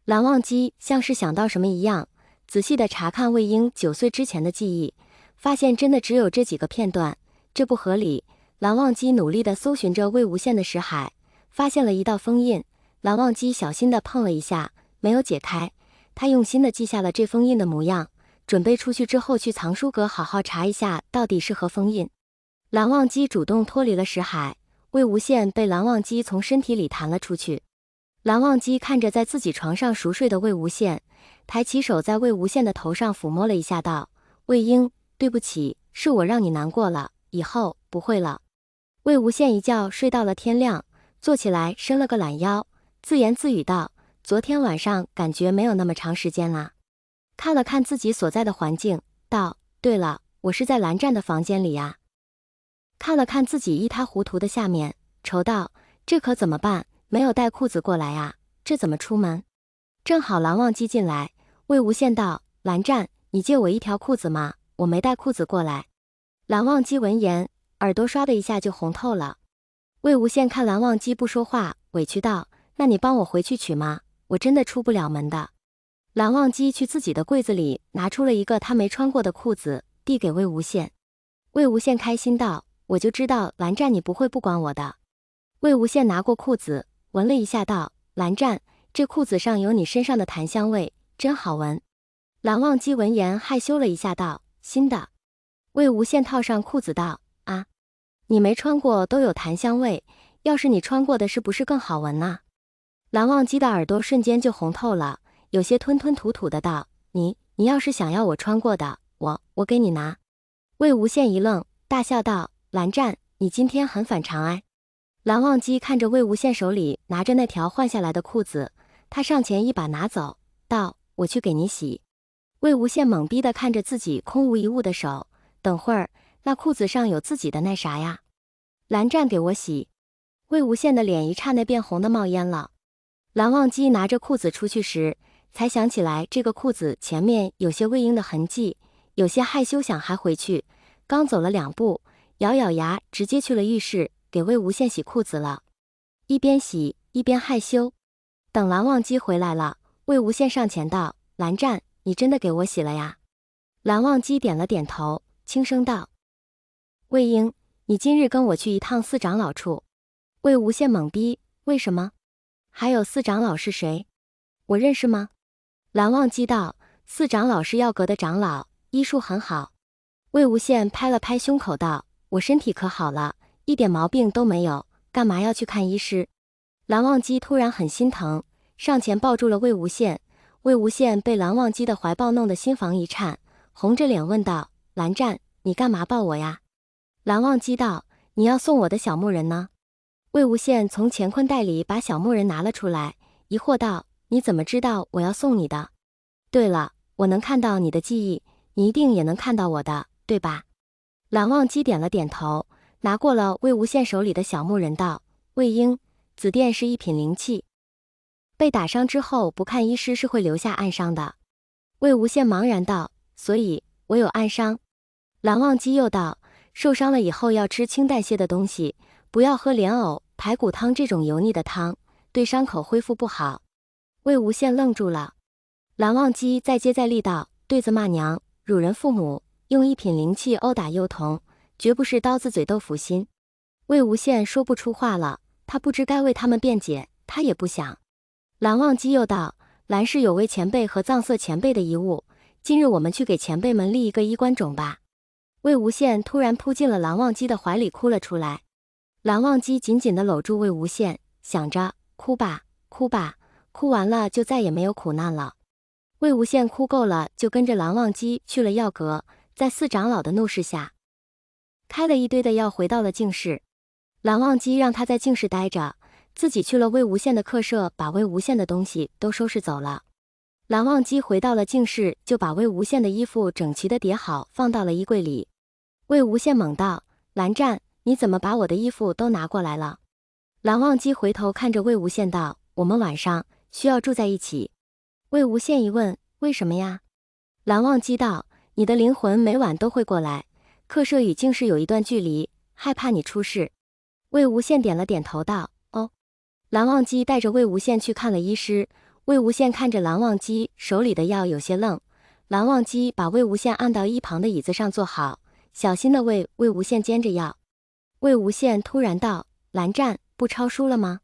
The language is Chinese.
蓝忘机像是想到什么一样，仔细地查看魏婴9岁之前的记忆，发现真的只有这几个片段，这不合理。蓝忘机努力地搜寻着魏无羡的识海，发现了一道封印。蓝忘机小心地碰了一下，没有解开。他用心地记下了这封印的模样，准备出去之后去藏书阁好好查一下到底是何封印。蓝忘机主动脱离了识海，魏无羡被蓝忘机从身体里弹了出去。蓝忘机看着在自己床上熟睡的魏无羡，抬起手在魏无羡的头上抚摸了一下，道：“魏婴，对不起，是我让你难过了，以后不会了。”魏无羡一觉睡到了天亮，坐起来伸了个懒腰，自言自语道：“昨天晚上感觉没有那么长时间啦。”看了看自己所在的环境，道：“对了，我是在蓝湛的房间里呀。”看了看自己一塌糊涂的下面，愁道：“这可怎么办？没有带裤子过来啊，这怎么出门？”正好蓝忘机进来，魏无羡道：“蓝湛，你借我一条裤子吗？我没带裤子过来。”蓝忘机闻言，耳朵刷的一下就红透了。魏无羡看蓝忘机不说话，委屈道：“那你帮我回去取吗？我真的出不了门的。”蓝忘机去自己的柜子里拿出了一个他没穿过的裤子，递给魏无羡。魏无羡开心道：“我就知道蓝湛你不会不管我的。”魏无羡拿过裤子闻了一下，道：“蓝湛，这裤子上有你身上的檀香味，真好闻。”蓝忘机闻言害羞了一下，道：“新的。”魏无羡套上裤子道：“啊，你没穿过都有檀香味，要是你穿过的是不是更好闻呢？”蓝忘机的耳朵瞬间就红透了，有些吞吞吐吐的道：“你要是想要我穿过的，我给你拿。”魏无羡一愣，大笑道：“蓝湛，你今天很反常哎。”蓝忘机看着魏无羡手里拿着那条换下来的裤子，他上前一把拿走，道：“我去给你洗。”魏无羡懵逼的看着自己空无一物的手，等会儿那裤子上有自己的那啥呀？蓝湛给我洗。魏无羡的脸一刹那变红的冒烟了。蓝忘机拿着裤子出去时，才想起来这个裤子前面有些魏婴的痕迹，有些害羞想还回去，刚走了2步，咬咬牙直接去了浴室给魏无羡洗裤子了，一边洗一边害羞。等蓝忘机回来了，魏无羡上前道：“蓝湛，你真的给我洗了呀？”蓝忘机点了点头，轻声道：“魏婴，你今日跟我去一趟四长老处。”魏无羡懵逼，为什么？还有四长老是谁？我认识吗？蓝忘机道：“四长老是药阁的长老，医术很好。”魏无羡拍了拍胸口道：“我身体可好了，一点毛病都没有，干嘛要去看医师？”蓝忘机突然很心疼，上前抱住了魏无羡。魏无羡被蓝忘机的怀抱弄得心房一颤，红着脸问道：“蓝湛，你干嘛抱我呀？”蓝忘机道：“你要送我的小木人呢？”魏无羡从乾坤袋里把小木人拿了出来，疑惑道：“你怎么知道我要送你的？对了，我能看到你的记忆，你一定也能看到我的，对吧？”蓝忘机点了点头，拿过了魏无羡手里的小木人道：“魏婴，紫电是一品灵气，被打伤之后不看医师是会留下暗伤的。”魏无羡茫然道：“所以我有暗伤？”蓝忘机又道：“受伤了以后要吃清淡些的东西，不要喝莲藕、排骨汤这种油腻的汤，对伤口恢复不好。”魏无羡愣住了。蓝忘机再接再厉道：“对子骂娘，辱人父母，用一品灵气殴打幼童，绝不是刀子嘴豆腐心。”魏无羡说不出话了，他不知该为他们辩解，他也不想。蓝忘机又道：“蓝氏有位前辈和藏色前辈的遗物，今日我们去给前辈们立一个衣冠冢吧。”魏无羡突然扑进了蓝忘机的怀里，哭了出来。蓝忘机紧紧地搂住魏无羡，想着哭吧，哭吧，哭完了就再也没有苦难了。魏无羡哭够了，就跟着蓝忘机去了药阁，在四长老的怒视下，开了一堆的药，回到了净室。蓝忘机让他在净室待着，自己去了魏无羡的客舍，把魏无羡的东西都收拾走了。蓝忘机回到了净室，就把魏无羡的衣服整齐的叠好，放到了衣柜里。魏无羡猛道：“蓝湛，你怎么把我的衣服都拿过来了？”蓝忘机回头看着魏无羡道：“我们晚上需要住在一起。”魏无羡一问：“为什么呀？”蓝忘机道：“你的灵魂每晚都会过来，客舍与净室有一段距离，害怕你出事。”魏无羡点了点头道：“哦。”蓝忘机带着魏无羡去看了医师，魏无羡看着蓝忘机手里的药有些愣，蓝忘机把魏无羡按到一旁的椅子上坐好，小心地为魏无羡煎着药。魏无羡突然道：“蓝湛，不抄书了吗？”